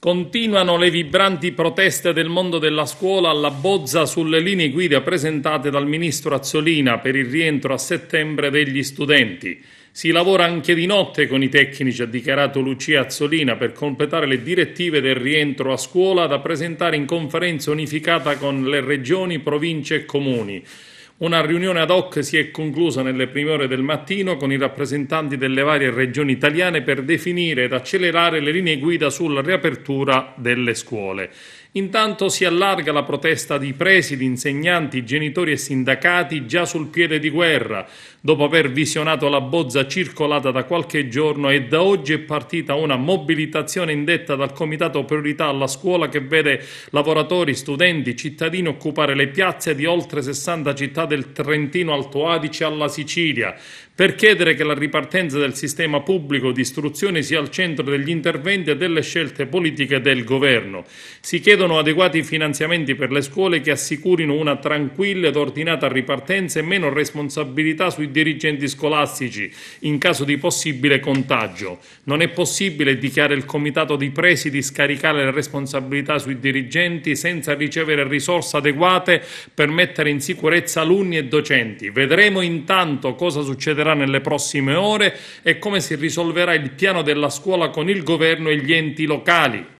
Continuano le vibranti proteste del mondo della scuola alla bozza sulle linee guida presentate dal ministro Azzolina per il rientro a settembre degli studenti. Si lavora anche di notte con i tecnici, ha dichiarato Lucia Azzolina, per completare le direttive del rientro a scuola da presentare in conferenza unificata con le regioni, province e comuni. Una riunione ad hoc si è conclusa nelle prime ore del mattino con i rappresentanti delle varie regioni italiane per definire ed accelerare le linee guida sulla riapertura delle scuole. Intanto si allarga la protesta di presidi, insegnanti, genitori e sindacati già sul piede di guerra. Dopo aver visionato la bozza circolata da qualche giorno e da oggi è partita una mobilitazione indetta dal Comitato Priorità alla Scuola che vede lavoratori, studenti, cittadini occupare le piazze di oltre 60 città del Trentino Alto Adige alla Sicilia per chiedere che la ripartenza del sistema pubblico di istruzione sia al centro degli interventi e delle scelte politiche del governo. Si chiedono adeguati finanziamenti per le scuole che assicurino una tranquilla ed ordinata ripartenza e meno responsabilità sui dirigenti scolastici in caso di possibile contagio. Non è possibile, dichiara il comitato di presidi, scaricare le responsabilità sui dirigenti senza ricevere risorse adeguate per mettere in sicurezza alunni e docenti. Vedremo intanto cosa succederà nelle prossime ore e come si risolverà il piano della scuola con il governo e gli enti locali.